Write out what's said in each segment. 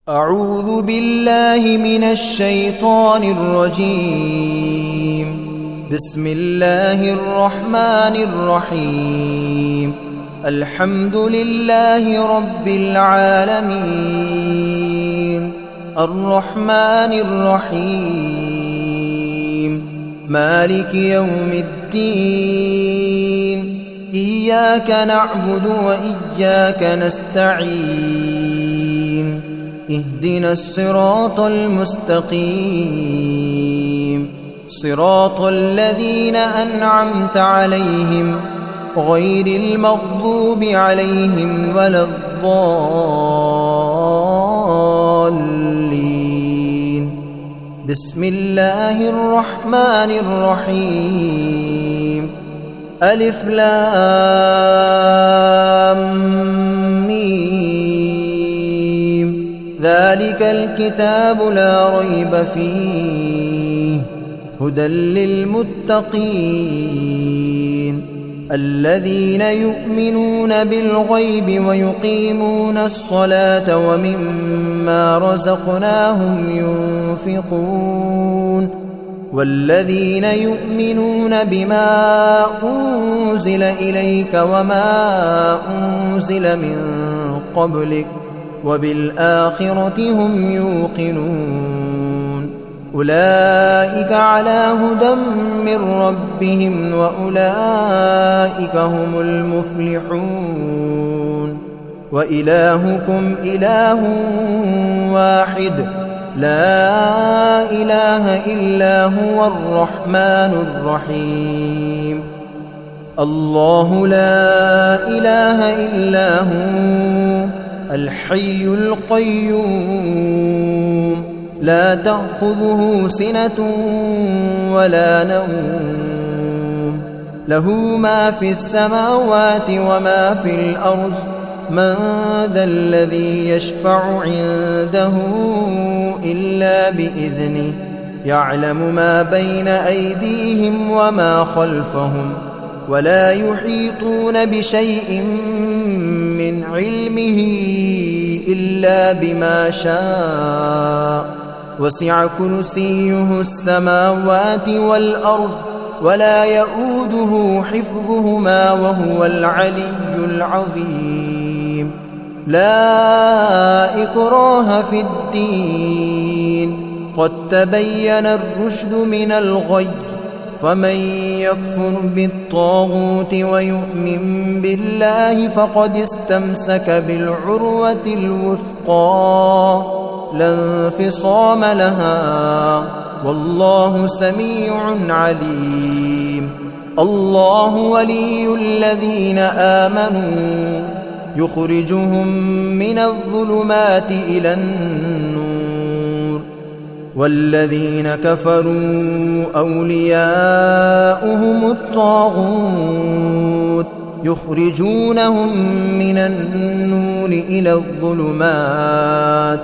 أعوذ بالله من الشيطان الرجيم. بسم الله الرحمن الرحيم. الحمد لله رب العالمين، الرحمن الرحيم، مالك يوم الدين. إياك نعبد وإياك نستعين. اهدنا الصراط المستقيم، صراط الذين أنعمت عليهم غير المغضوب عليهم ولا الضالين. بسم الله الرحمن الرحيم. ألف لام ميم. ذلك الكتاب لا ريب فيه هدى للمتقين الذين يؤمنون بالغيب ويقيمون الصلاة ومما رزقناهم ينفقون والذين يؤمنون بما أنزل إليك وما أنزل من قبلك وبالآخرة هم يوقنون. أولئك على هدى من ربهم وأولئك هم المفلحون. وإلهكم إله واحد لا إله إلا هو الرحمن الرحيم. الله لا إله إلا هو الحي القيوم، لا تأخذه سنة ولا نوم، له ما في السماوات وما في الأرض. من ذا الذي يشفع عنده إلا بإذنه، يعلم ما بين أيديهم وما خلفهم، ولا يحيطون بشيء من علمه إلا بما شاء. وسع كرسيه السماوات والأرض ولا يؤوده حفظهما وهو العلي العظيم. لا إكراه في الدين، قد تبين الرشد من الغي. فمن يكفر بالطاغوت ويؤمن بالله فقد استمسك بالعروة الوثقى لا انفصام لها، والله سميع عليم. الله ولي الذين آمنوا يخرجهم من الظلمات إلى النور، والذين كفروا أولياؤهم الطاغوت يخرجونهم من النور إلى الظلمات.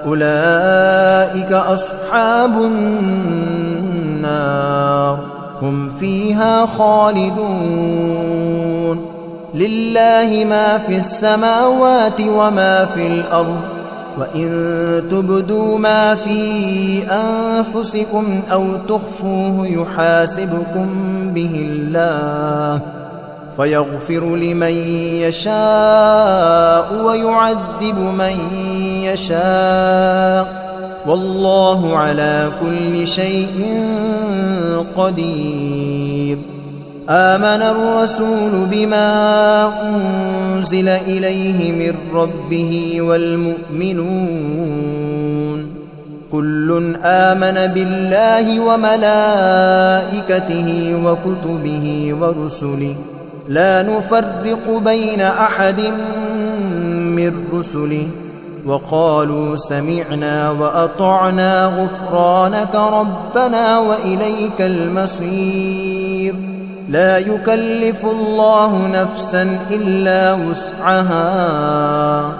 أولئك أصحاب النار هم فيها خالدون. لله ما في السماوات وما في الأرض، وإن تبدوا ما في أنفسكم أو تخفوه يحاسبكم به الله، فيغفر لمن يشاء ويعذب من يشاء، والله على كل شيء قدير. آمن الرسول بما أنزل إليه من ربه والمؤمنون كل آمن بالله وملائكته وكتبه ورسله لا نفرق بين أحد من رسله، وقالوا سمعنا وأطعنا غفرانك ربنا وإليك المصير. لا يكلف الله نفسا إلا وسعها،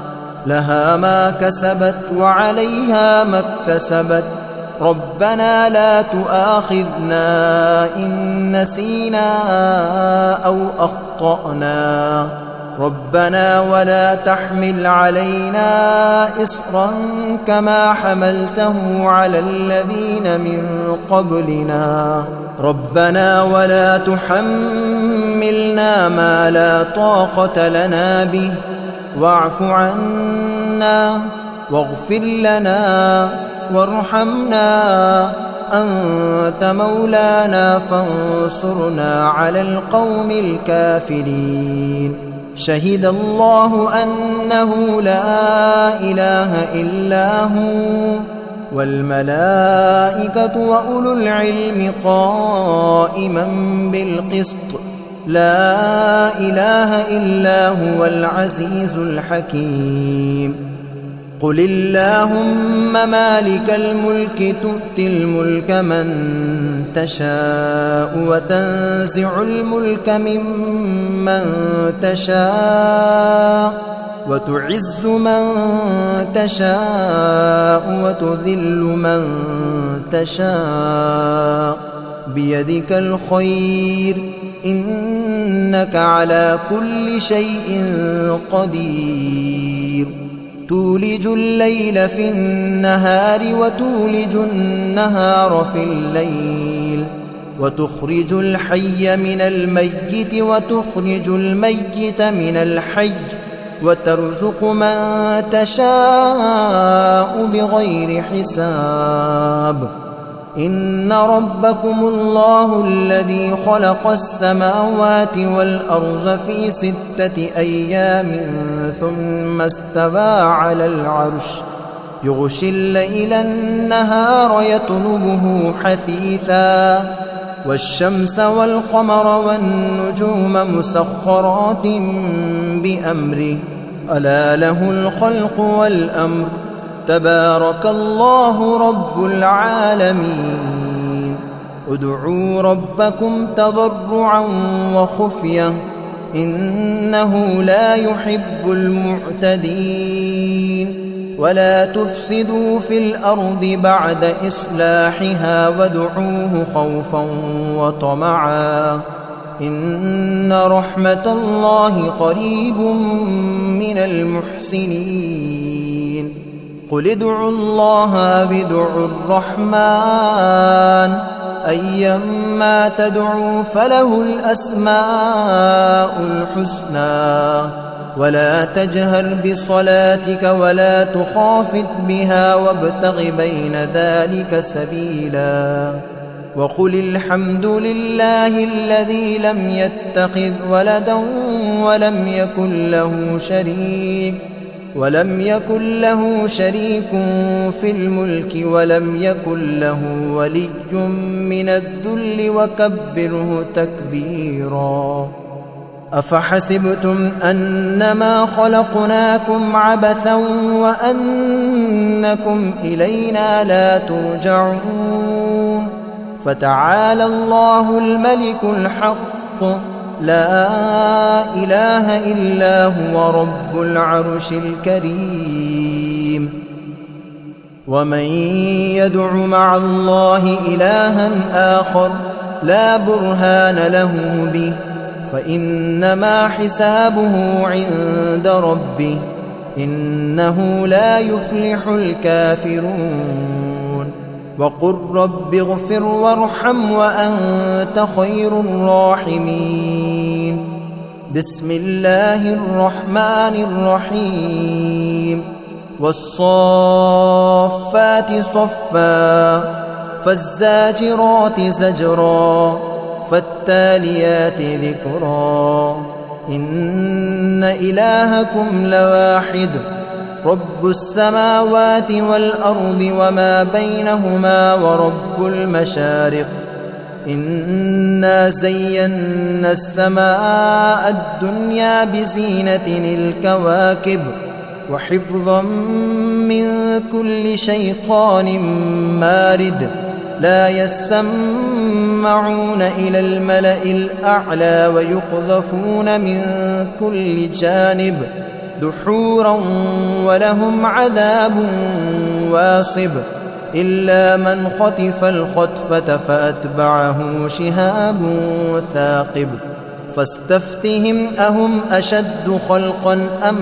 لها ما كسبت وعليها ما اكتسبت. ربنا لا تؤاخذنا إن نسينا أو أخطأنا، ربنا ولا تحمل علينا إصرا كما حملته على الذين من قبلنا ربنا ولا تحملنا ما لا طاقة لنا به واعف عنا واغفر لنا وارحمنا أنت مولانا فانصرنا على القوم الكافرين شهد الله أنه لا إله إلا هو والملائكة وأولو العلم قائما بالقسط لا إله إلا هو العزيز الحكيم قل اللهم مالك الملك تؤتي الملك من تشاء وتنزع الملك ممن تشاء وتعز من تشاء وتذل من تشاء بيدك الخير إنك على كل شيء قدير تولج الليل في النهار وتولج النهار في الليل وتخرج الحي من الميت وتخرج الميت من الحي وترزق من تشاء بغير حساب إن ربكم الله الذي خلق السماوات والأرض في 6 أيام ثم استوى على العرش يغشي الليل النهار يطلبه حثيثا والشمس والقمر والنجوم مسخرات بأمره ألا له الخلق والأمر تبارك الله رب العالمين ادعوا ربكم تضرعا وخفية إنه لا يحب المعتدين ولا تفسدوا في الأرض بعد إصلاحها وادعوه خوفا وطمعا إن رحمة الله قريب من المحسنين قل ادعوا الله أو ادعوا الرحمن أيما تدعوا فله الأسماء الحسنى ولا تجهر بصلاتك ولا تخافت بها وابتغ بين ذلك سبيلا وقل الحمد لله الذي لم يتخذ ولدا ولم يكن له شريك في الملك ولم يكن له ولي من الذل وكبره تكبيرا أفحسبتم أنما خلقناكم عبثا وأنكم إلينا لا ترجعون فتعالى الله الملك الحق لا إله إلا هو رب العرش الكريم ومن يدع مع الله إلها آخر لا برهان له به فإنما حسابه عند ربه إنه لا يفلح الكافرون وقل رب اغفر وارحم وأنت خير الراحمين بسم الله الرحمن الرحيم والصافات صفا فالزاجرات زجرا فالتاليات ذكرا إن إلهكم لواحد رب السماوات والأرض وما بينهما ورب المشارق إنا زينا السماء الدنيا بزينة الكواكب وحفظا من كل شيطان مارد لا يسمعون إلى الملأ الأعلى ويقذفون من كل جانب دحورا ولهم عذاب واصب إلا من خطف الخطفة فأتبعه شهاب ثاقب فاستفتهم أهم أشد خلقا أم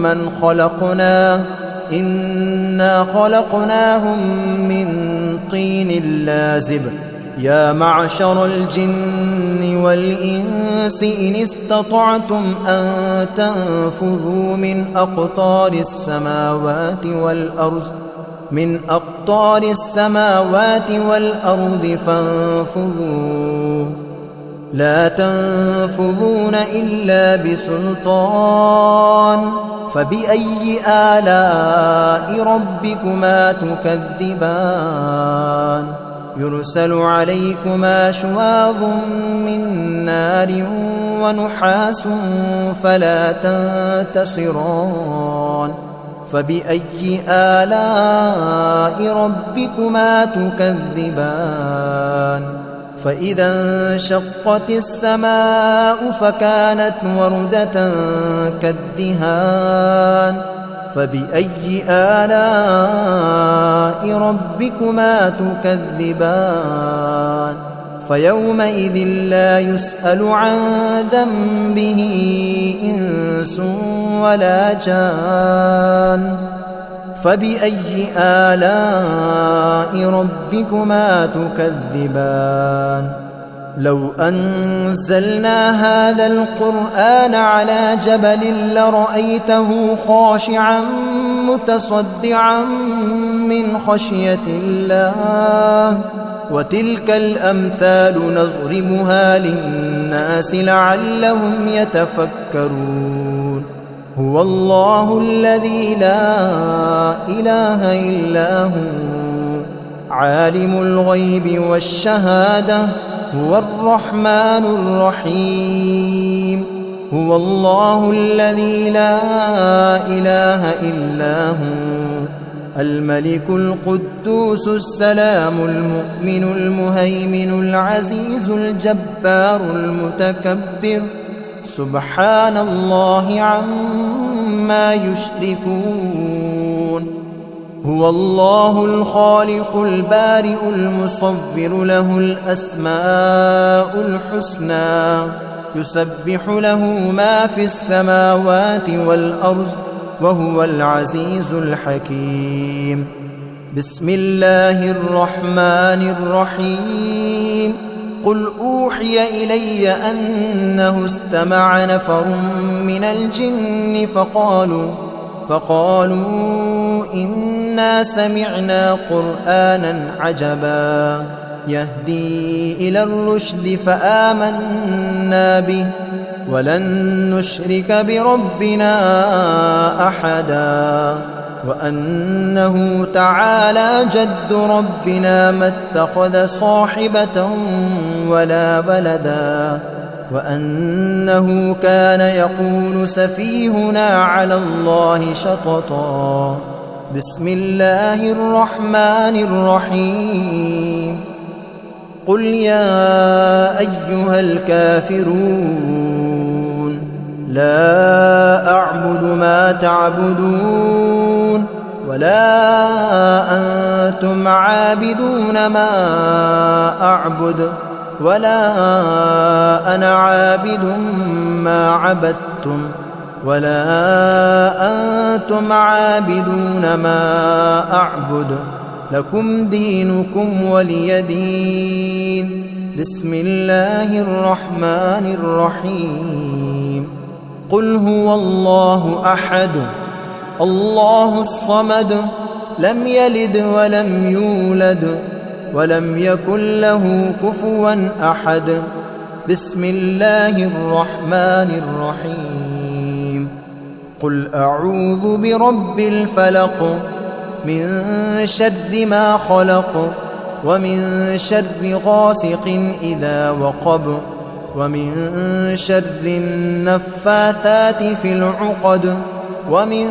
من خلقنا إنا خلقناهم من طين لازب يا معشر الجن والإنس إن استطعتم أن تنفذوا من أقطار السماوات والأرض فانفذوا لا تنفذون إلا بسلطان فبأي آلاء ربكما تكذبان يرسل عليكما شواظ من نار ونحاس فلا تنتصران فبأي آلاء ربكما تكذبان فإذا انشقت السماء فكانت وردة كالدهان فبأي آلاء ربكما تكذبان فيومئذ لا يسأل عن ذنبه إنس ولا جان فبأي آلاء ربكما تكذبان لو أنزلنا هذا القرآن على جبل لرأيته خاشعا متصدعا من خشية الله وتلك الأمثال نضربها للناس لعلهم يتفكرون هو الله الذي لا إله إلا هو عالم الغيب والشهادة هو الرحمن الرحيم هو الله الذي لا إله إلا هو الملك القدوس السلام المؤمن المهيمن العزيز الجبار المتكبر سبحان الله عما يشركون هو الله الخالق البارئ المصور له الأسماء الحسنى يسبح له ما في السماوات والأرض وهو العزيز الحكيم بسم الله الرحمن الرحيم قل أوحي إلي أنه استمع نفر من الجن فقالوا إنا سمعنا قرآنا عجبا يهدي إلى الرشد فآمنا به ولن نشرك بربنا أحدا وأنه تعالى جد ربنا ما اتخذ صاحبة ولا ولدا وأنه كان يقول سفيهنا على الله شططا بسم الله الرحمن الرحيم قل يا أيها الكافرون لا أعبد ما تعبدون ولا أنتم عابدون ما أعبد ولا أنا عابد ما عبدتم ولا أنتم عابدون ما أعبد لكم دينكم ولي دين بسم الله الرحمن الرحيم قل هو الله أحد الله الصمد لم يلد ولم يولد ولم يكن له كفوا أحد بسم الله الرحمن الرحيم قل أعوذ برب الفلق من شر ما خلق ومن شر غاسق إذا وقب ومن شر النفاثات في العقد ومن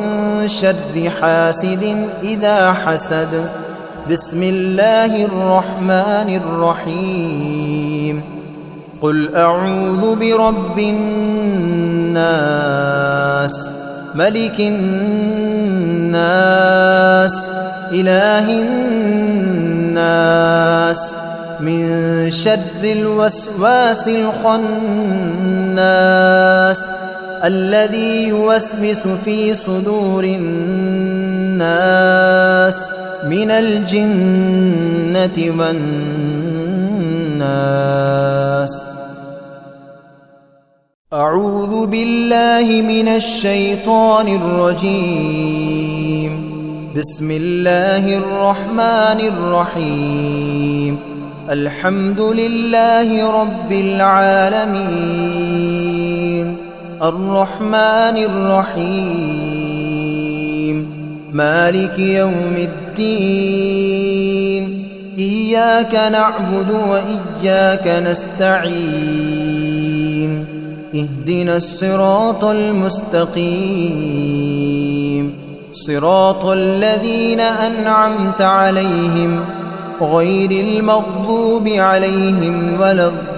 شر حاسد إذا حسد بسم الله الرحمن الرحيم قل أعوذ برب الناس ملك الناس إله الناس من شر الوسواس الخناس الذي يوسوس في صدور الناس من الجنة والناس. أعوذ بالله من الشيطان الرجيم. بسم الله الرحمن الرحيم. الحمد لله رب العالمين الرحمن الرحيم مالك يوم الدين إياك نعبد وإياك نستعين اهدنا الصراط المستقيم صراط الذين أنعمت عليهم غير المغضوب عليهم ولا الضالين.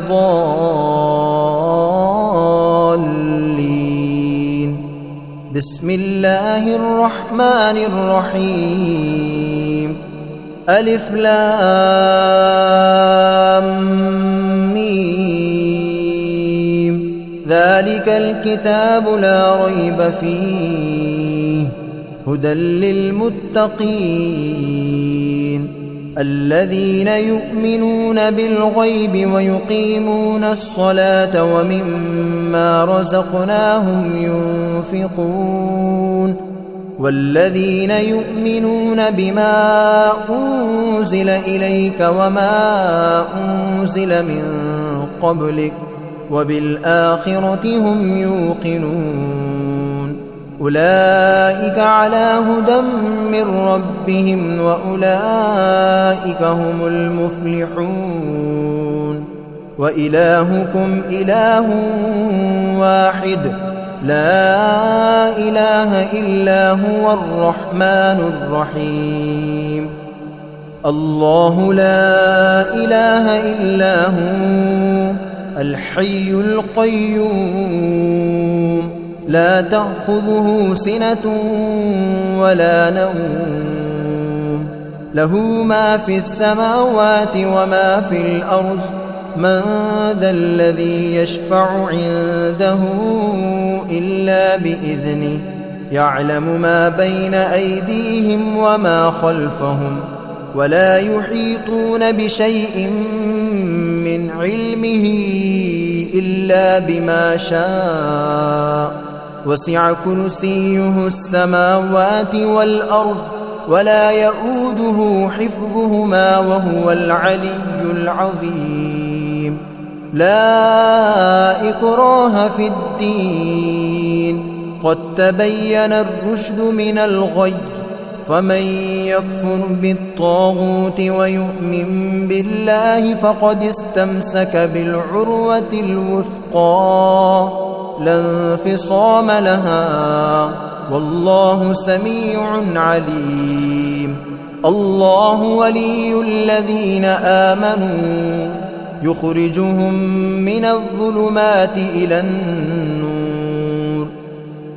بسم الله الرحمن الرحيم. ألف لام ميم ذلك الكتاب لا ريب فيه هدى للمتقين الذين يؤمنون بالغيب ويقيمون الصلاة ومما رزقناهم ينفقون والذين يؤمنون بما أنزل إليك وما أنزل من قبلك وبالآخرة هم يوقنون أولئك على هدى من ربهم وأولئك هم المفلحون. وإلهكم إله واحد لا إله إلا هو الرحمن الرحيم. الله لا إله إلا هو الحي القيوم لا تأخذه سنة ولا نوم له ما في السماوات وما في الأرض من ذا الذي يشفع عنده إلا بإذنه يعلم ما بين أيديهم وما خلفهم ولا يحيطون بشيء من علمه إلا بما شاء وسع كرسيه السماوات والأرض ولا يؤوده حفظهما وهو العلي العظيم. لا إكراه في الدين قد تبين الرشد من الغي فمن يكفر بالطاغوت ويؤمن بالله فقد استمسك بالعروة الوثقى لا انفصام لها والله سميع عليم. الله ولي الذين آمنوا يخرجهم من الظلمات إلى النور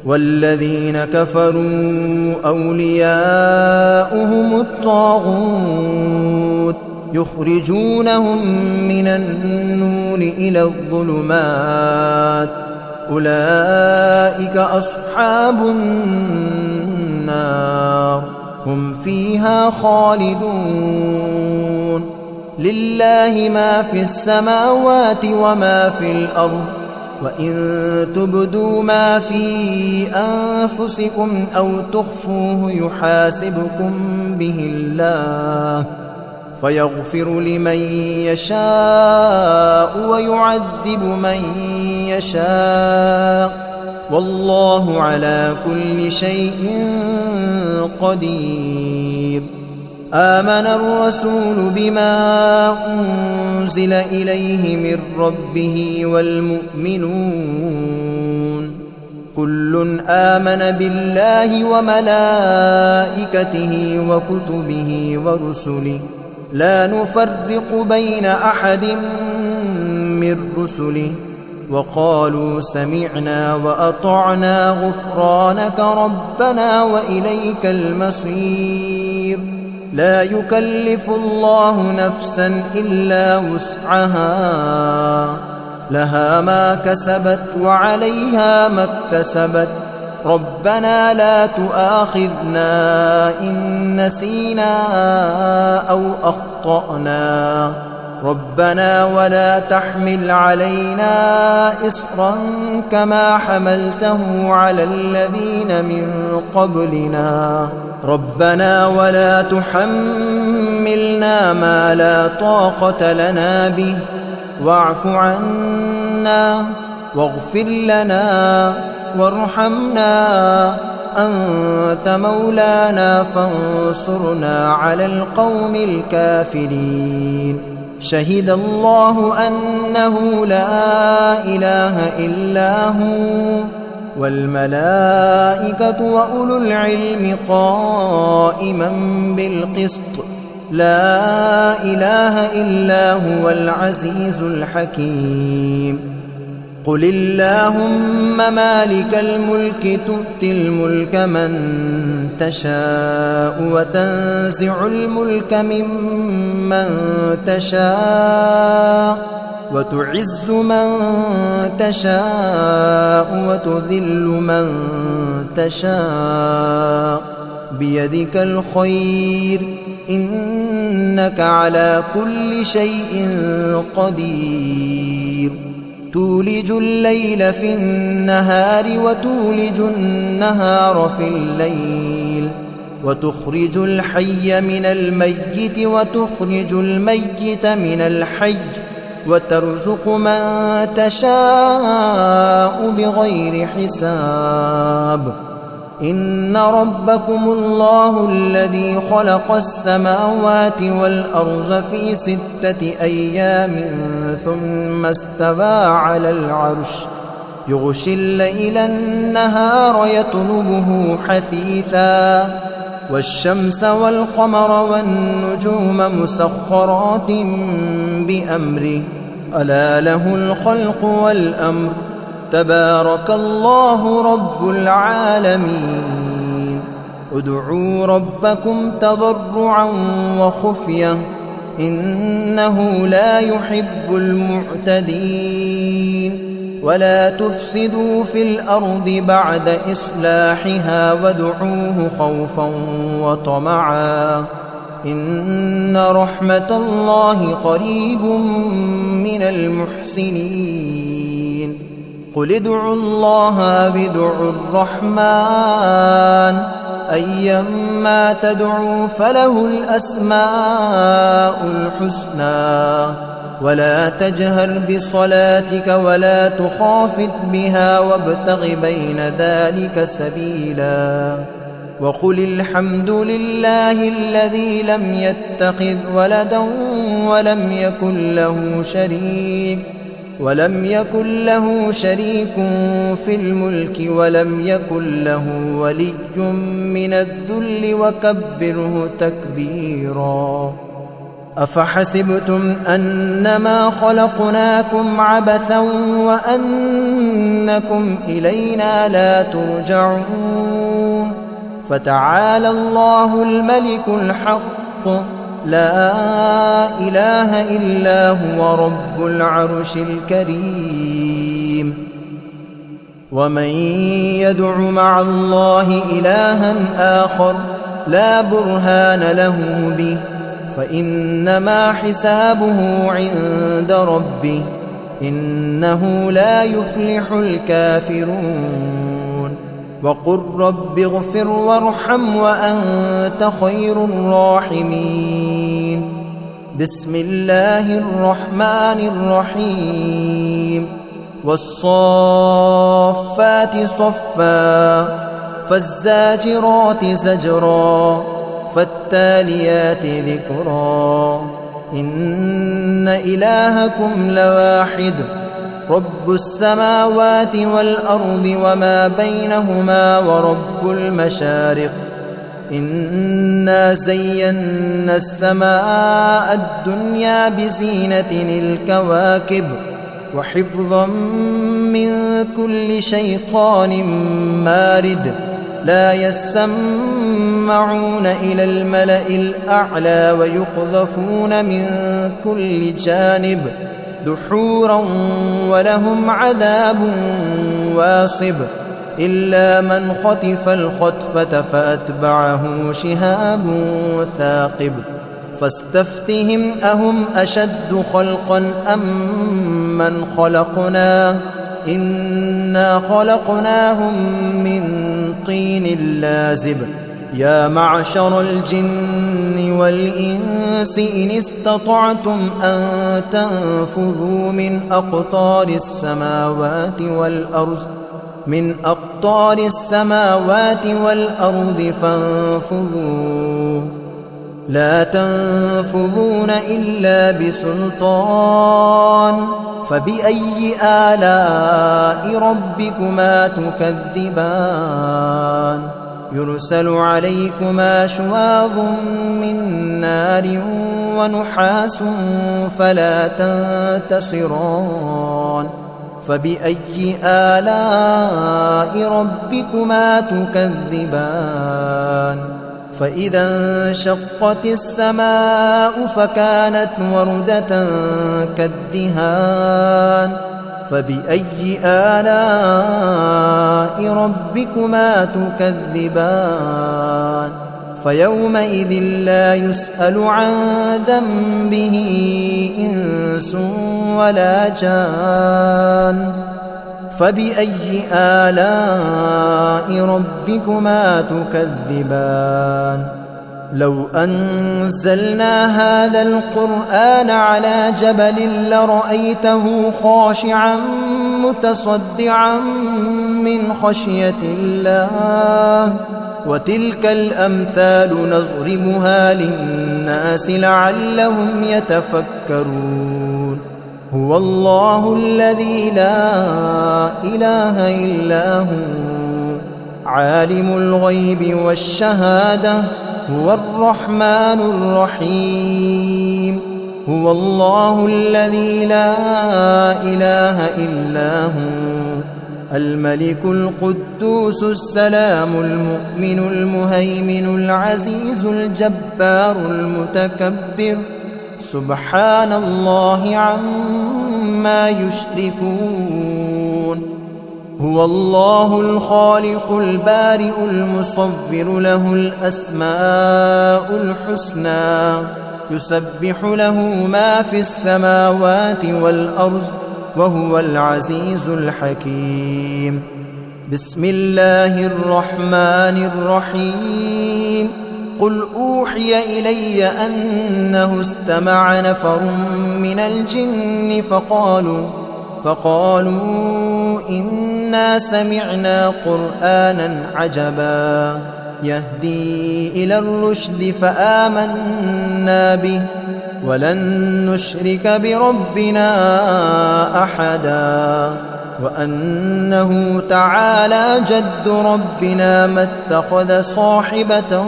والذين كفروا أولياؤهم الطاغوت يخرجونهم من النور إلى الظلمات أولئك أصحاب النار هم فيها خالدون. لله ما في السماوات وما في الأرض وإن تبدوا ما في أنفسكم أو تخفوه يحاسبكم به الله فيغفر لمن يشاء ويعذب من يشاء والله على كل شيء قدير. آمن الرسول بما أنزل إليه من ربه والمؤمنون كل آمن بالله وملائكته وكتبه ورسله لا نفرق بين أحد من رسله وقالوا سمعنا وأطعنا غفرانك ربنا وإليك المصير. لا يكلف الله نفسا إلا وسعها، لها ما كسبت وعليها ما اكتسبت. ربنا لا تؤاخذنا إن نسينا أو أخطأنا. ربنا ولا تحمل علينا إصرا كما حملته على الذين من قبلنا. ربنا ولا تحملنا ما لا طاقة لنا به، واعف عنا واغفر لنا وارحمنا، أنت مولانا فانصرنا على القوم الكافرين. شهد الله أنه لا إله إلا هو والملائكة وأولو العلم قائما بالقسط، لا إله إلا هو العزيز الحكيم. قل اللهم مالك الملك تؤتي الملك من تشاء وتنزع الملك ممن تشاء وتعز من تشاء وتذل من تشاء، بيدك الخير إنك على كل شيء قدير. تولج الليل في النهار وتولج النهار في الليل، وتخرج الحي من الميت وتخرج الميت من الحي، وترزق من تشاء بغير حساب. إن ربكم الله الذي خلق السماوات والأرض في 6 أيام ثم استوى على العرش، يغشي الليل النهار يطلبه حثيثا، والشمس والقمر والنجوم مسخرات بأمره، ألا له الخلق والأمر، تبارك الله رب العالمين. ادعوا ربكم تضرعا وخفية إنه لا يحب المعتدين. ولا تفسدوا في الأرض بعد إصلاحها وادعوه خوفا وطمعا إن رحمة الله قريب من المحسنين. قل ادعوا الله أو ادعوا الرحمن أيما تدعوا فله الأسماء الحسنى. ولا تجهر بصلاتك ولا تخافت بها وابتغ بين ذلك سبيلا. وقل الحمد لله الذي لم يتخذ ولدا ولم يكن له شريك في الملك ولم يكن له ولي من الذل وكبره تكبيرا. أفحسبتم أنما خلقناكم عبثا وأنكم إلينا لا ترجعون. فتعالى الله الملك الحق لا إله إلا هو رب العرش الكريم. ومن يدع مع الله إلها آخر لا برهان له به فإنما حسابه عند ربه إنه لا يفلح الكافرون. وقل رب اغفر وارحم وأنت خير الراحمين. بسم الله الرحمن الرحيم. والصافات صفا فالزاجرات زجرا فالتاليات ذكرا. إن إلهكم لواحد رب السماوات والأرض وما بينهما ورب المشارق. إنا زينا السماء الدنيا بزينة الكواكب وحفظا من كل شيطان مارد. لا يسمعون يسمعون إلى الملأ الأعلى ويقذفون من كل جانب دحورا ولهم عذاب واصب إلا من خطف الخطفة فأتبعه شهاب ثاقب فاستفتهم أهم أشد خلقا أم من خلقنا إنا خلقناهم من طين لازب يا معشر الجن والإنس إن استطعتم أن تنفذوا من أقطار السماوات والأرض فانفذوا لا تنفذون إلا بسلطان فبأي آلاء ربكما تكذبان يرسل عليكما شواظ من نار ونحاس فلا تنتصران فبأي آلاء ربكما تكذبان فإذا انشقت السماء فكانت وردة كالدهان فبأي آلاء ربكما تكذبان فيومئذ لا يسأل عن ذنبه إنس ولا جان فبأي آلاء ربكما تكذبان لو أنزلنا هذا القرآن على جبل لرأيته خاشعا متصدعا من خشية الله وتلك الأمثال نضربها للناس لعلهم يتفكرون هو الله الذي لا إله إلا هو عالم الغيب والشهادة هو الرحمن الرحيم هو الله الذي لا إله إلا هو الملك القدوس السلام المؤمن المهيمن العزيز الجبار المتكبر سبحان الله عما يشركون هو الله الخالق البارئ المصور له الأسماء الحسنى يسبح له ما في السماوات والأرض وهو العزيز الحكيم بسم الله الرحمن الرحيم قل أوحي إلي أنه استمع نفر من الجن فقالوا إنا سمعنا قرآنا عجبا يهدي إلى الرشد فآمنا به ولن نشرك بربنا أحدا وأنه تعالى جد ربنا ما اتخذ صاحبة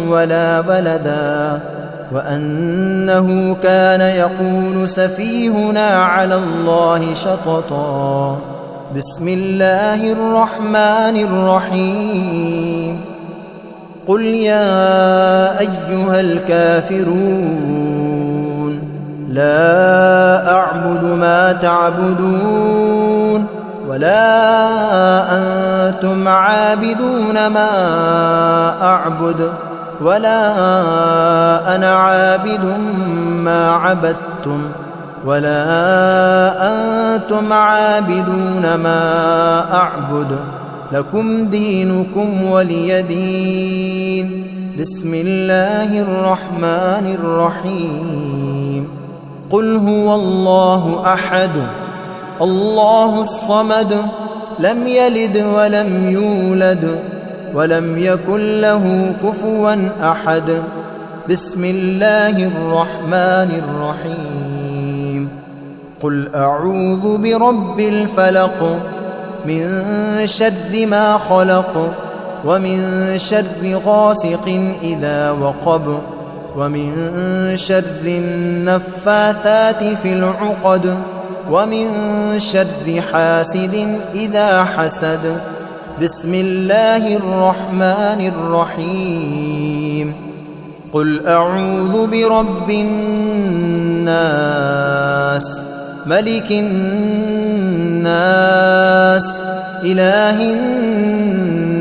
ولا ولدا وأنه كان يقول سفيهنا على الله شططا بسم الله الرحمن الرحيم قل يا أيها الكافرون لا أعبد ما تعبدون ولا أنتم عابدون ما أعبد ولا أنا عابد ما عبدتم ولا أنتم عابدون ما أعبد لكم دينكم ولي دين بسم الله الرحمن الرحيم قل هو الله أحد الله الصمد لم يلد ولم يولد ولم يكن له كفوا أحد بسم الله الرحمن الرحيم قل أعوذ برب الفلق من شر ما خلق ومن شر غاسق إذا وقب ومن شر النفاثات في العقد ومن شر حاسد إذا حسد بسم الله الرحمن الرحيم قل أعوذ برب الناس ملك الناس إله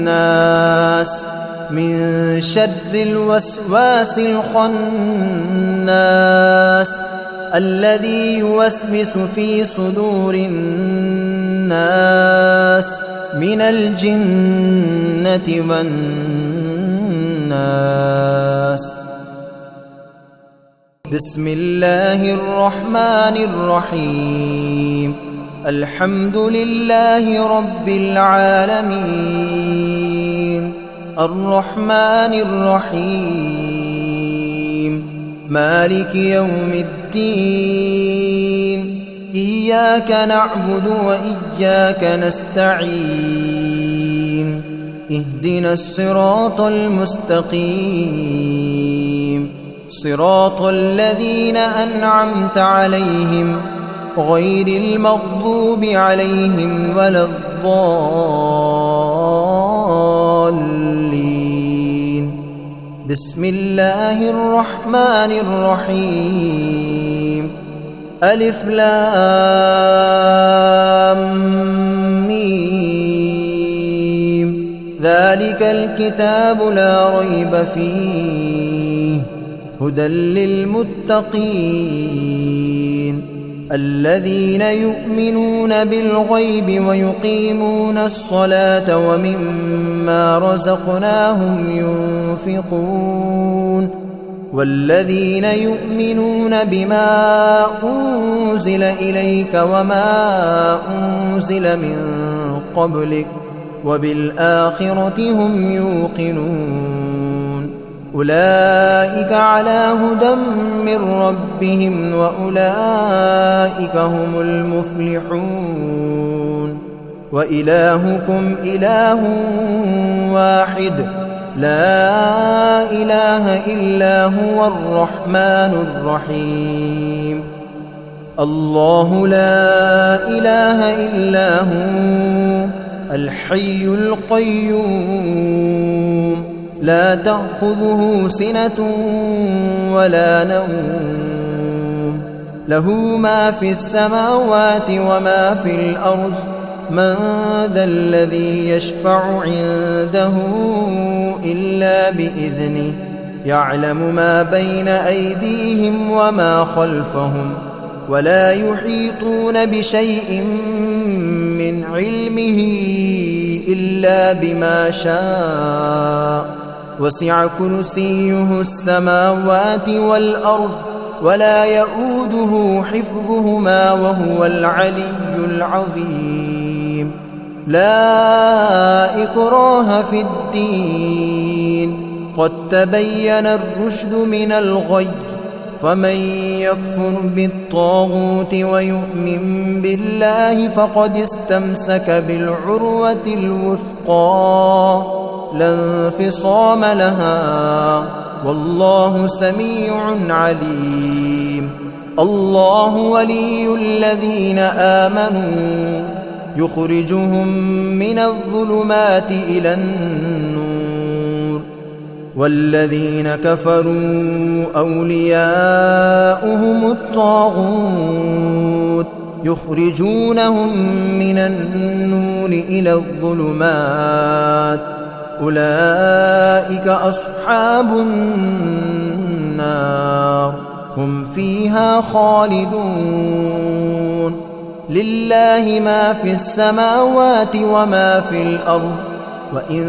الناس من شر الوسواس الخناس الذي يوسوس في صدور الناس من الجنة والناس. بسم الله الرحمن الرحيم الحمد لله رب العالمين الرحمن الرحيم مالك يوم الدين إياك نعبد وإياك نستعين اهدنا الصراط المستقيم صراط الذين أنعمت عليهم غير المغضوب عليهم ولا الضالين. بسم الله الرحمن الرحيم ألف لام ميم ذلك الكتاب لا ريب فيه هدى للمتقين الذين يؤمنون بالغيب ويقيمون الصلاة ومما رزقناهم ينفقون والذين يؤمنون بما أنزل إليك وما أنزل من قبلك وبالآخرة هم يوقنون أولئك على هدى من ربهم وأولئك هم المفلحون وإلهكم إله واحد لا إله إلا هو الرحمن الرحيم الله لا إله إلا هو الحي القيوم لا تأخذه سنة ولا نوم له ما في السماوات وما في الأرض من ذا الذي يشفع عنده إلا بإذنه يعلم ما بين أيديهم وما خلفهم ولا يحيطون بشيء من علمه إلا بما شاء وسع كرسيه السماوات والأرض ولا يؤوده حفظهما وهو العلي العظيم لا إكراه في الدين قد تبين الرشد من الغي فمن يكفر بالطاغوت ويؤمن بالله فقد استمسك بالعروة الوثقى لا انفصام لها والله سميع عليم الله ولي الذين آمنوا يخرجهم من الظلمات إلى النور والذين كفروا أولياؤهم الطاغوت يخرجونهم من النور إلى الظلمات أولئك أصحاب النار هم فيها خالدون لله ما في السماوات وما في الأرض وإن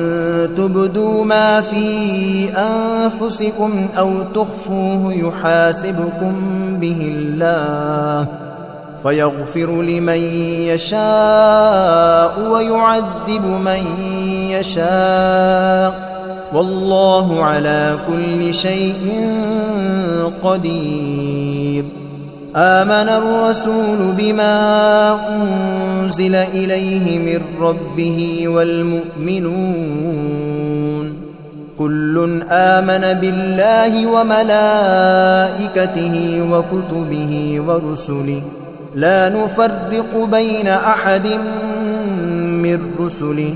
تبدوا ما في أنفسكم أو تخفوه يحاسبكم به الله فيغفر لمن يشاء ويعذب من يشاء والله على كل شيء قدير آمن الرسول بما أنزل إليه من ربه والمؤمنون كل آمن بالله وملائكته وكتبه ورسله لا نفرق بين أحد من رسله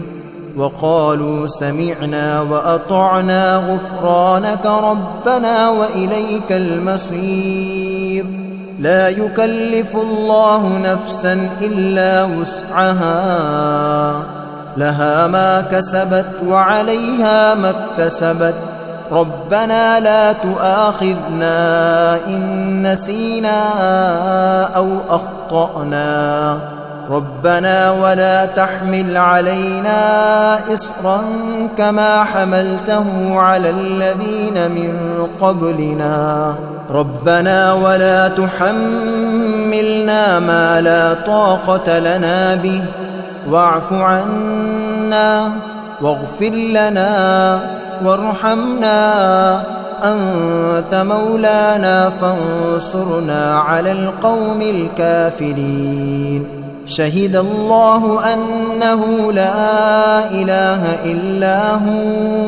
وقالوا سمعنا وأطعنا غفرانك ربنا وإليك المصير. لا يكلف الله نفسا إلا وسعها، لها ما كسبت وعليها ما اكتسبت. ربنا لا تؤاخذنا إن نسينا أو أخطأنا. ربنا ولا تحمل علينا إصرا كما حملته على الذين من قبلنا. ربنا ولا تحملنا ما لا طاقة لنا به، واعف عنا واغفر لنا وارحمنا، أنت مولانا فانصرنا على القوم الكافرين. شهد الله أنه لا إله إلا هو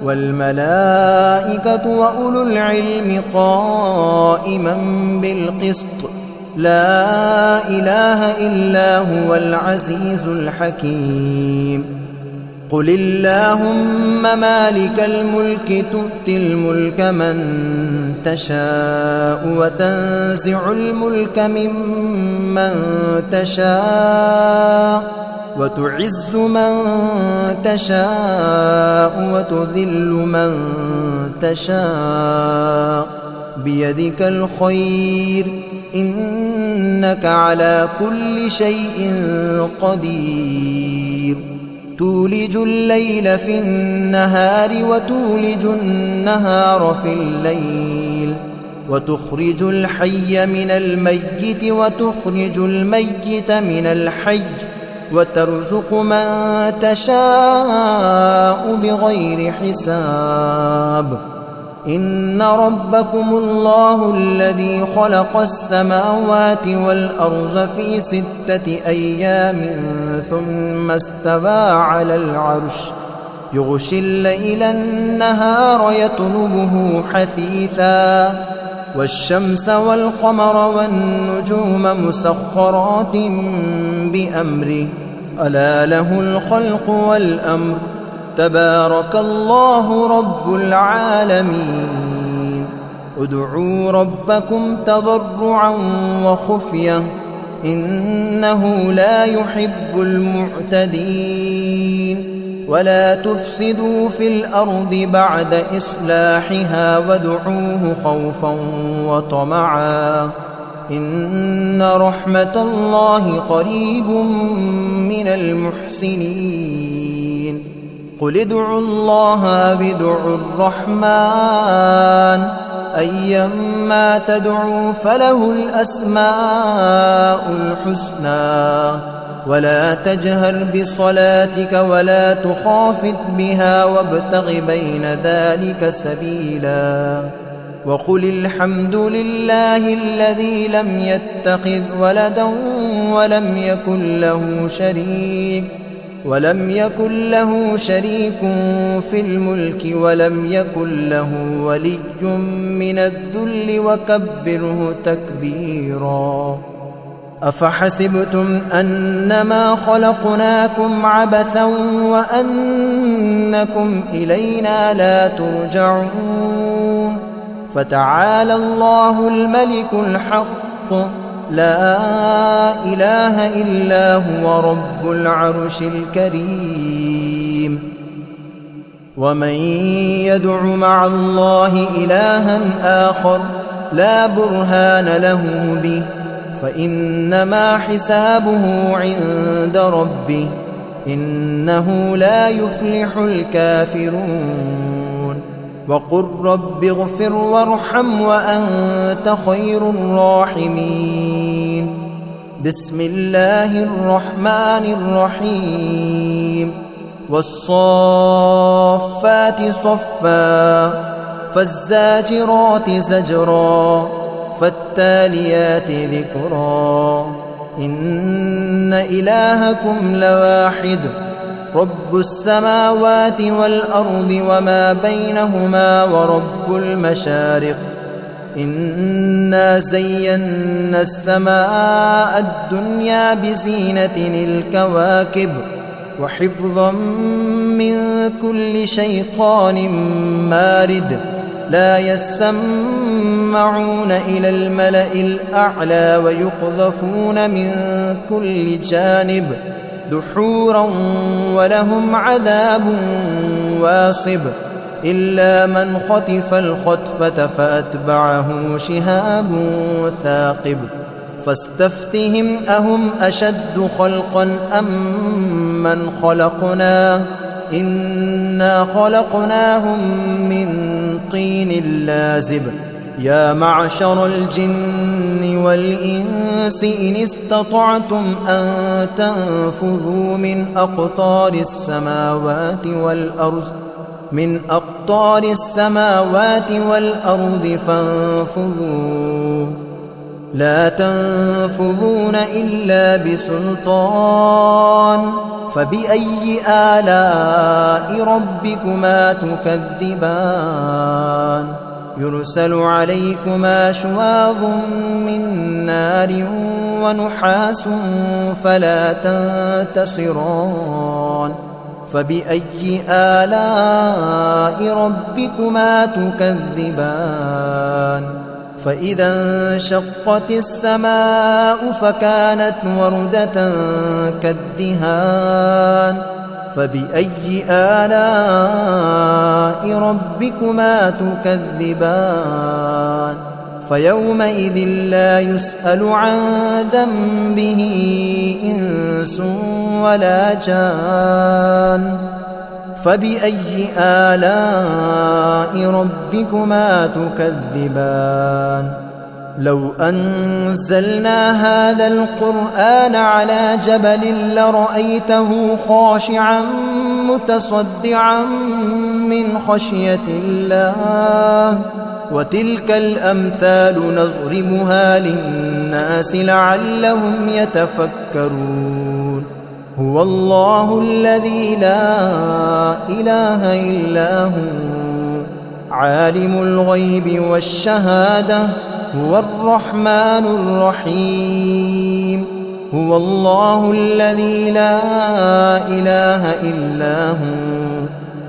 والملائكة وأولو العلم قائما بالقسط، لا إله إلا هو العزيز الحكيم. قل اللهم مالك الملك تؤتي الملك من تشاء وتنزع الملك ممن تشاء وتعز من تشاء وتذل من تشاء، بيدك الخير إنك على كل شيء قدير. تولج الليل في النهار وتولج النهار في الليل، وتخرج الحي من الميت وتخرج الميت من الحي، وترزق من تشاء بغير حساب. إن ربكم الله الذي خلق السماوات والأرض في 6 أيام ثم استوى على العرش، يغشي الليل النهار يطلبه حثيثا، والشمس والقمر والنجوم مسخرات بأمره، ألا له الخلق والأمر، تبارك الله رب العالمين. ادعوا ربكم تضرعا وخفية إنه لا يحب المعتدين. ولا تفسدوا في الأرض بعد إصلاحها وادعوه خوفا وطمعا إن رحمة الله قريب من المحسنين. قل ادعوا الله أو ادعوا الرحمن أيما تدعوا فله الأسماء الحسنى. ولا تجهر بصلاتك ولا تخافت بها وابتغ بين ذلك سبيلا. وقل الحمد لله الذي لم يتخذ ولدا ولم يكن له شريك في الملك ولم يكن له ولي من الذل وكبره تكبيرا. أفحسبتم أنما خلقناكم عبثا وأنكم إلينا لا ترجعون. فتعالى الله الملك الحق لا إله إلا هو رب العرش الكريم. ومن يدع مع الله إلها آخر لا برهان له به فإنما حسابه عند ربه إنه لا يفلح الكافرون. وقل رب اغفر وارحم وأنت خير الراحمين. بسم الله الرحمن الرحيم. والصافات صفا فالزاجرات زجرا فالتاليات ذكرا. إن إلهكم لواحد رب السماوات والأرض وما بينهما ورب المشارق. إنا زينا السماء الدنيا بزينة الكواكب وحفظا من كل شيطان مارد لا يسمعون إلى الملأ الأعلى ويقذفون من كل جانب دحورا ولهم عذاب واصب إلا من خطف الخطفة فأتبعه شهاب ثاقب فاستفتهم أهم أشد خلقا أم من خلقنا إنا خلقناهم من طين لازب يا معشر الجن والإنس إن استطعتم أن تنفذوا من أقطار السماوات والأرض فانفذوا لا تنفذون إلا بسلطان فبأي آلاء ربكما تكذبان يرسل عليكما شواظ من نار ونحاس فلا تنتصران فبأي آلاء ربكما تكذبان فإذا انشقت السماء فكانت وردة كالدهان فبأي آلاء ربكما تكذبان فيومئذ لا يسأل عن ذنبه إنس ولا جان فبأي آلاء ربكما تكذبان لو أنزلنا هذا القرآن على جبل لرأيته خاشعا متصدعا من خشية الله وتلك الأمثال نضربها للناس لعلهم يتفكرون هو الله الذي لا إله إلا هو عالم الغيب والشهادة هو الرحمن الرحيم هو الله الذي لا إله إلا هو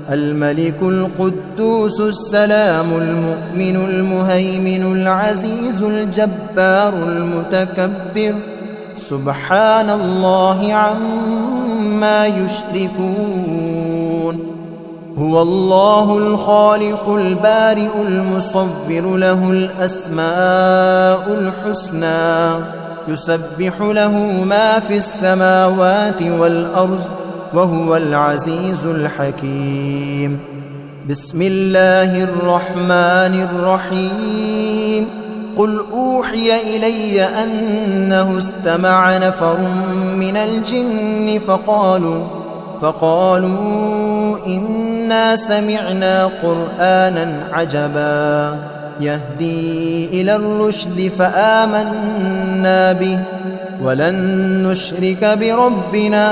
الملك القدوس السلام المؤمن المهيمن العزيز الجبار المتكبر سبحان الله عما يشركون هو الله الخالق البارئ المصور له الأسماء الحسنى يسبح له ما في السماوات والأرض وهو العزيز الحكيم بسم الله الرحمن الرحيم قل أوحي إلي أنه استمع نفر من الجن فقالوا إنا سمعنا قرآنا عجبا يهدي إلى الرشد فآمنا به ولن نشرك بربنا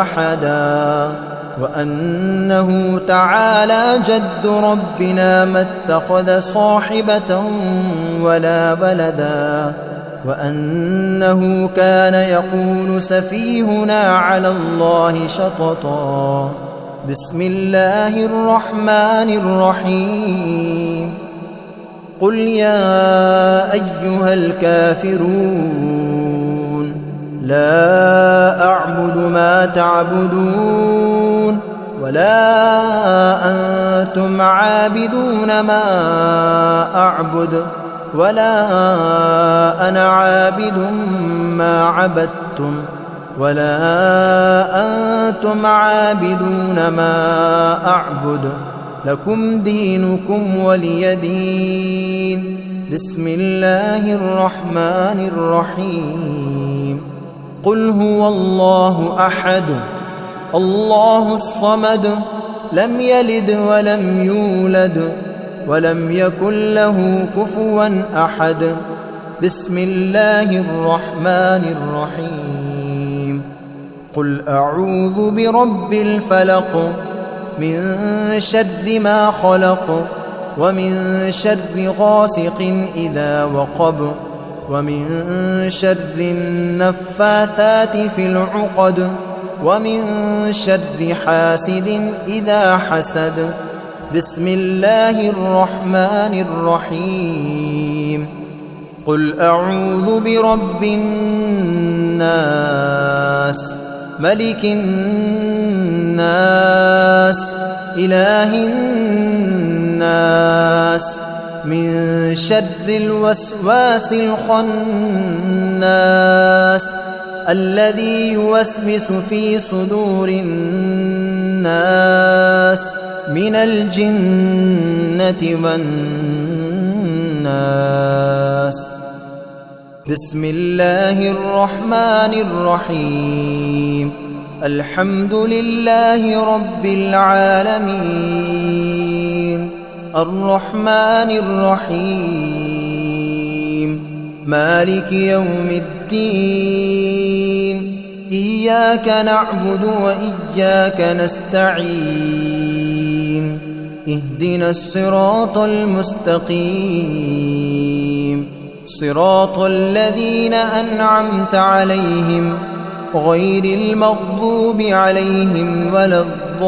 أحدا وأنه تعالى جد ربنا ما اتخذ صاحبة ولا ولدا وأنه كان يقول سفيهنا على الله شططا بسم الله الرحمن الرحيم قل يا أيها الكافرون لا أعبد ما تعبدون ولا أنتم عابدون ما أعبد ولا أنا عابد ما عبدتم ولا أنتم عابدون ما أعبد لكم دينكم ولي دين بسم الله الرحمن الرحيم قل هو الله أحد الله الصمد لم يلد ولم يولد ولم يكن له كفوا أحد بسم الله الرحمن الرحيم قل أعوذ برب الفلق من شر ما خلق ومن شر غاسق إذا وقب ومن شر النفاثات في العقد ومن شر حاسد إذا حسد. بسم الله الرحمن الرحيم. قل أعوذ برب الناس ملك الناس إله الناس من شر الوسواس الخناس الذي يوسوس في صدور الناس من الجنة والناس. بسم الله الرحمن الرحيم. الحمد لله رب العالمين الرحمن الرحيم مالك يوم الدين إياك نعبد وإياك نستعين اهدنا الصراط المستقيم صراط الذين أنعمت عليهم غير المغضوب عليهم ولا الضالين.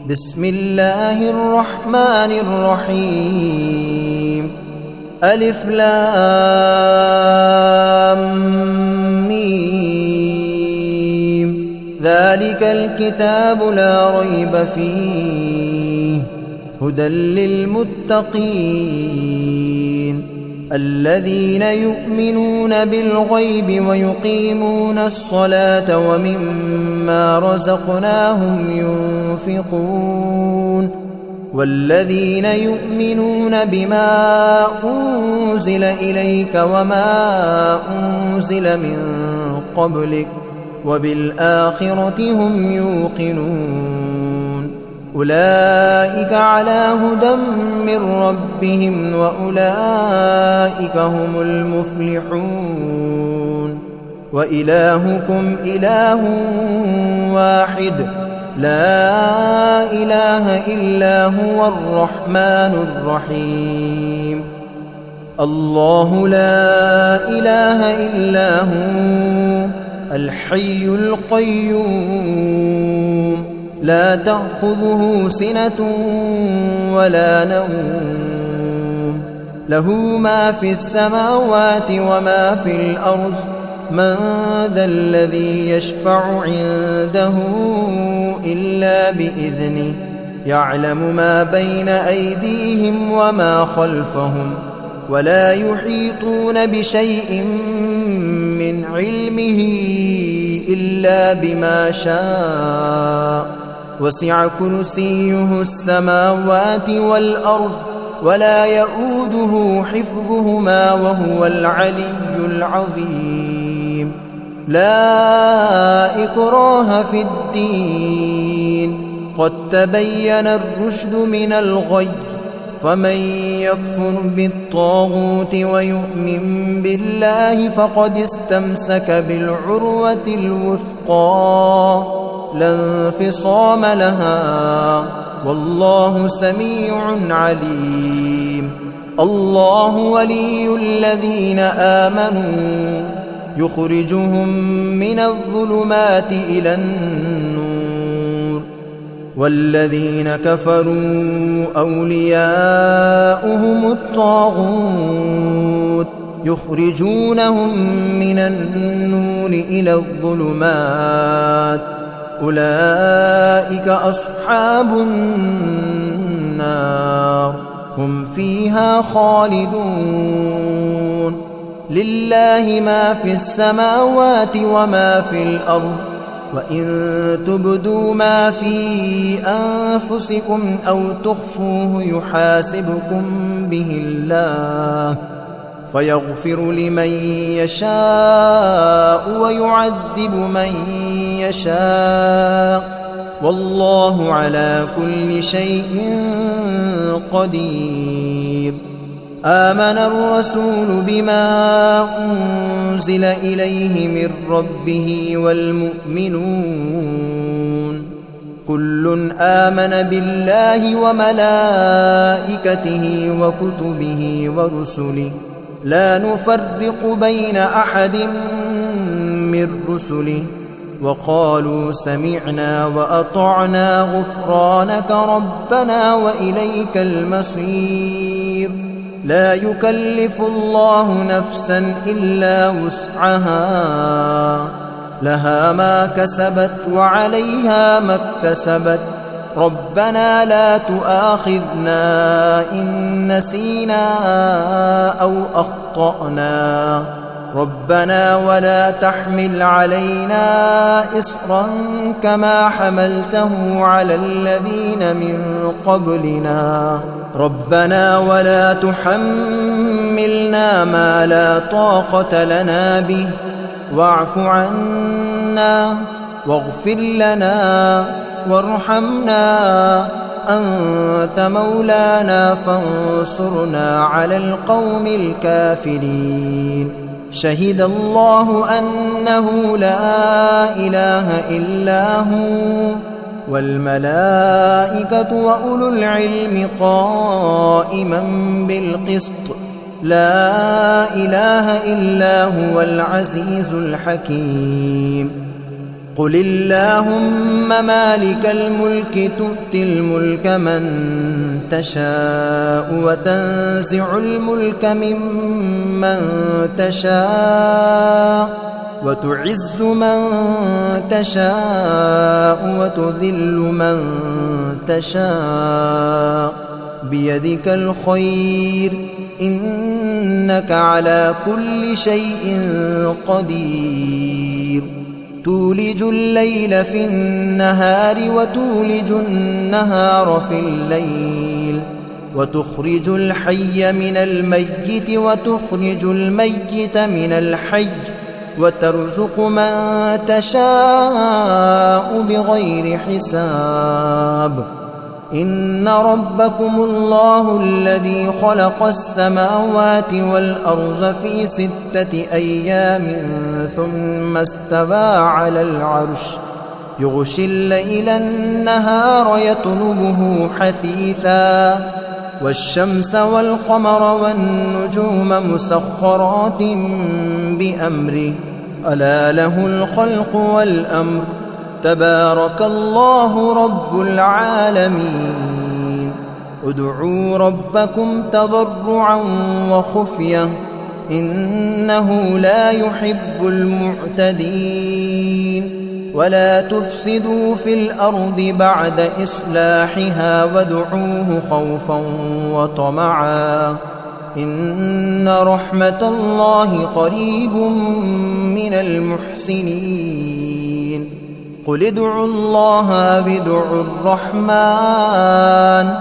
بسم الله الرحمن الرحيم. ألف لام ميم ذلك الكتاب لا ريب فيه هدى للمتقين الذين يؤمنون بالغيب ويقيمون الصلاة ومما رزقناهم ينفقون والذين يؤمنون بما أنزل إليك وما أنزل من قبلك وبالآخرة هم يوقنون أولئك على هدى من ربهم وأولئك هم المفلحون. وإلهكم إله واحد لا إله إلا هو الرحمن الرحيم. الله لا إله إلا هو الحي القيوم لا تأخذه سنة ولا نوم له ما في السماوات وما في الأرض من ذا الذي يشفع عنده إلا بإذنه يعلم ما بين أيديهم وما خلفهم ولا يحيطون بشيء من علمه إلا بما شاء وسع كرسيه السماوات والأرض ولا يؤوده حفظهما وهو العلي العظيم. لا إكراه في الدين قد تبين الرشد من الغي فمن يكفر بالطاغوت ويؤمن بالله فقد استمسك بالعروة الوثقى لا انفصام لها والله سميع عليم. الله ولي الذين آمنوا يخرجهم من الظلمات إلى النور والذين كفروا أولياؤهم الطاغوت يخرجونهم من النور إلى الظلمات أولئك أصحاب النار هم فيها خالدون. لله ما في السماوات وما في الأرض وإن تبدوا ما في أنفسكم أو تخفوه يحاسبكم به الله فيغفر لمن يشاء ويعذب من يشاء والله على كل شيء قدير. آمن الرسول بما أنزل إليه من ربه والمؤمنون كل آمن بالله وملائكته وكتبه ورسله لا نفرق بين أحد من رسله وقالوا سمعنا وأطعنا غفرانك ربنا وإليك المصير. لا يكلف الله نفسا إلا وسعها، لها ما كسبت وعليها ما اكتسبت. ربنا لا تؤاخذنا إن نسينا أو أخطأنا، ربنا ولا تحمل علينا إصرا كما حملته على الذين من قبلنا، ربنا ولا تحملنا ما لا طاقة لنا به، واعف عنا واغفر لنا وارحمنا، أنت مولانا فانصرنا على القوم الكافرين. شهد الله أنه لا إله إلا هو والملائكة وأولو العلم قائما بالقسط، لا إله إلا هو العزيز الحكيم. قل اللهم مالك الملك تؤتي الملك من تشاء وتنزع الملك ممن تشاء وتعز من تشاء وتذل من تشاء، بيدك الخير إنك على كل شيء قدير. تولج الليل في النهار وتولج النهار في الليل، وتخرج الحي من الميت وتخرج الميت من الحي، وترزق من تشاء بغير حساب. إن ربكم الله الذي خلق السماوات والأرض في 6 أيام ثم استوى على العرش، يغشي الليل النهار يطلبه حثيثا، والشمس والقمر والنجوم مسخرات بأمره، ألا له الخلق والأمر، تبارك الله رب العالمين. ادعوا ربكم تضرعا وخفية إنه لا يحب المعتدين. ولا تفسدوا في الأرض بعد إصلاحها وادعوه خوفا وطمعا إن رحمة الله قريب من المحسنين. قل ادعوا الله بدعوا الرحمن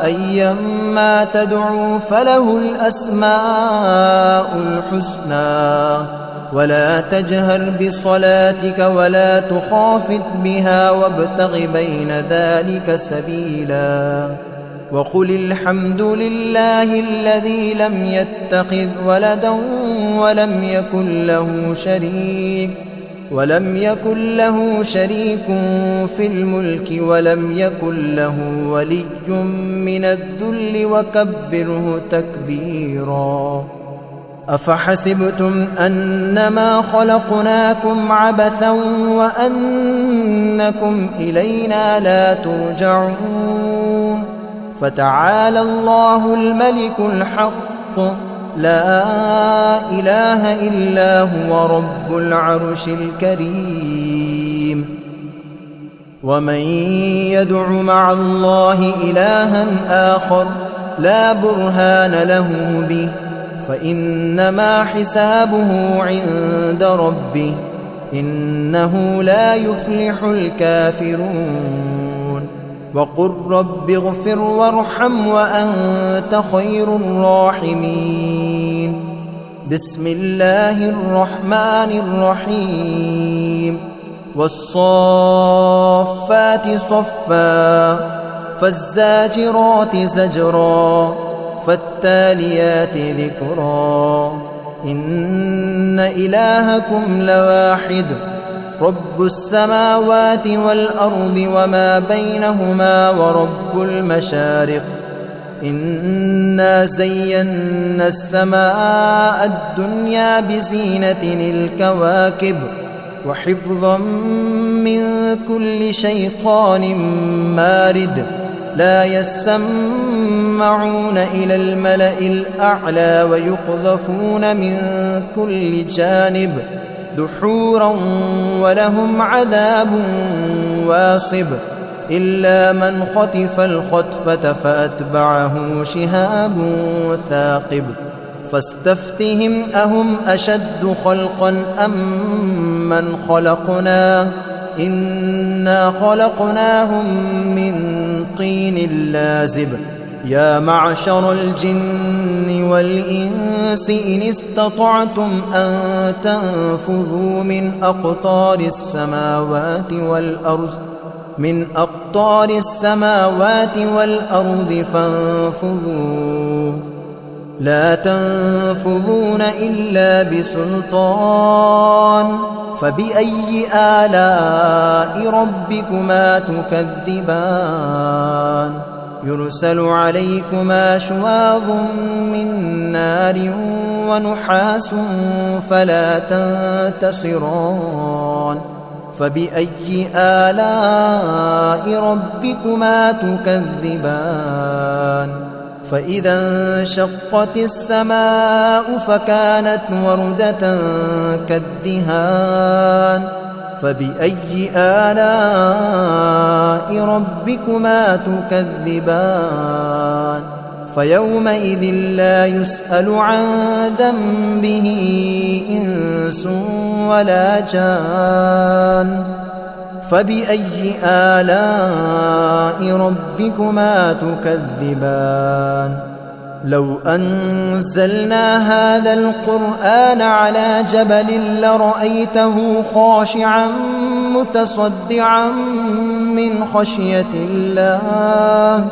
أيما تدعوا فله الأسماء الحسنى، ولا تجهر بصلاتك ولا تخافت بها وابتغ بين ذلك سبيلا. وقل الحمد لله الذي لم يتخذ ولدا ولم يكن له شريك في الملك ولم يكن له ولي من الذل وكبره تكبيرا. أفحسبتم أنما خلقناكم عبثا وأنكم إلينا لا ترجعون. فتعالى الله الملك الحق لا إله إلا هو رب العرش الكريم. ومن يدع مع الله إلها آخر لا برهان له به فإنما حسابه عند ربه إنه لا يفلح الكافرون. وقل رب اغفر وارحم وأنت خير الراحمين. بسم الله الرحمن الرحيم. والصافات صفا فالزاجرات زجرا فالتاليات ذكرا. إن إلهكم لواحد رب السماوات والأرض وما بينهما ورب المشارق إنا زينا السماء الدنيا بزينة الكواكب وحفظا من كل شيطان مارد لا يسمعون إلى الملأ الأعلى ويقذفون من كل جانب دحورا ولهم عذاب واصب إلا من خطف الخطفة فأتبعه شهاب ثاقب فاستفتهم أهم أشد خلقا أم من خلقنا إنا خلقناهم من طين لازب يا معشر الجن والإنس إن استطعتم أن تنفذوا من أقطار السماوات والأرض فانفذوا لا تنفذون إلا بسلطان فبأي آلاء ربكما تكذبان يرسل عليكما شواظ من نار ونحاس فلا تنتصران فبأي آلاء ربكما تكذبان فإذا انشقت السماء فكانت وردة كالدهان فبأي آلاء ربكما تكذبان فيومئذ لا يسأل عن ذنبه إنس ولا جان فبأي آلاء ربكما تكذبان لو أنزلنا هذا القرآن على جبل لرأيته خاشعا متصدعا من خشية الله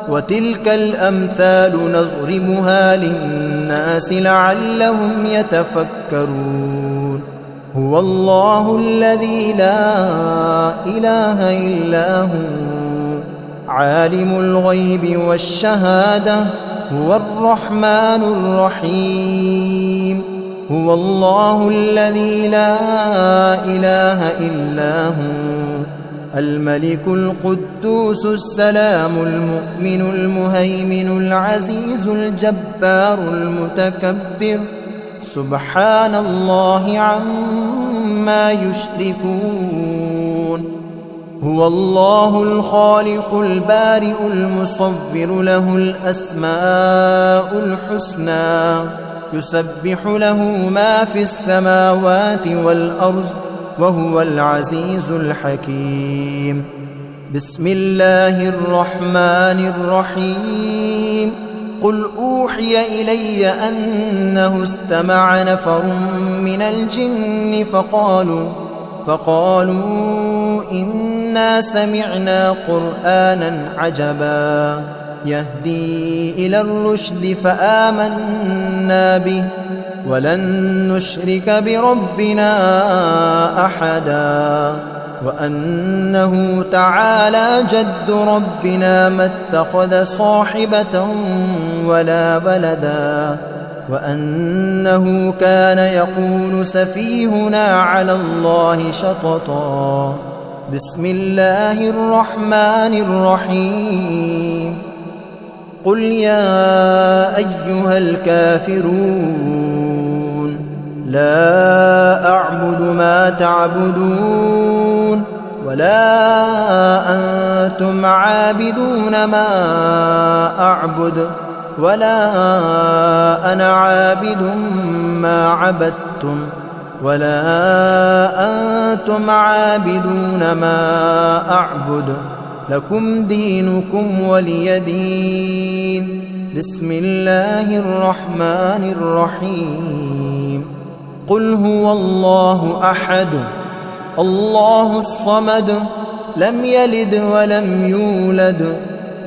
وتلك الأمثال نضربها للناس لعلهم يتفكرون هو الله الذي لا إله إلا هو عالم الغيب والشهادة هو الرحمن الرحيم هو الله الذي لا إله إلا هو الملك القدوس السلام المؤمن المهيمن العزيز الجبار المتكبر سبحان الله عما يشركون هو الله الخالق البارئ المصور له الأسماء الحسنى يسبح له ما في السماوات والأرض وهو العزيز الحكيم بسم الله الرحمن الرحيم قل أوحي إلي أنه استمع نفر من الجن فقالوا إنا سمعنا قرآنا عجبا يهدي إلى الرشد فآمنا به ولن نشرك بربنا أحدا وأنه تعالى جد ربنا ما اتخذ صاحبة ولا ولدا وأنه كان يقول سفيهنا على الله شططا بسم الله الرحمن الرحيم قل يا أيها الكافرون لا أعبد ما تعبدون ولا أنتم عابدون ما أعبد ولا أنا عابد ما عبدتم ولا أنتم عابدون ما أعبد لكم دينكم ولي دين بسم الله الرحمن الرحيم قل هو الله أحد الله الصمد لم يلد ولم يولد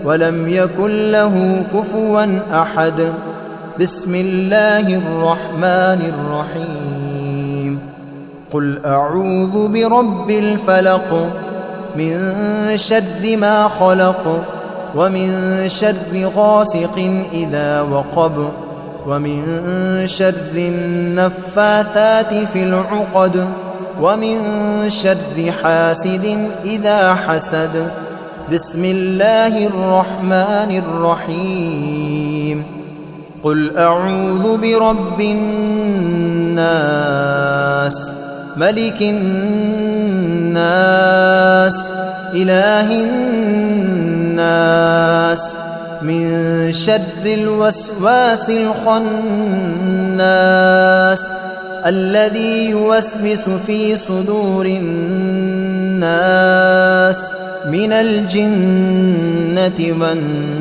ولم يكن له كفوا أحد بسم الله الرحمن الرحيم قل أعوذ برب الفلق من شر ما خلق ومن شر غاسق إذا وقب ومن شر النفاثات في العقد ومن شر حاسد إذا حسد. بسم الله الرحمن الرحيم. قل أعوذ برب الناس ملك الناس إله الناس من شر الوسواس الخناس الذي يوسوس في صدور الناس من الجنة والناس.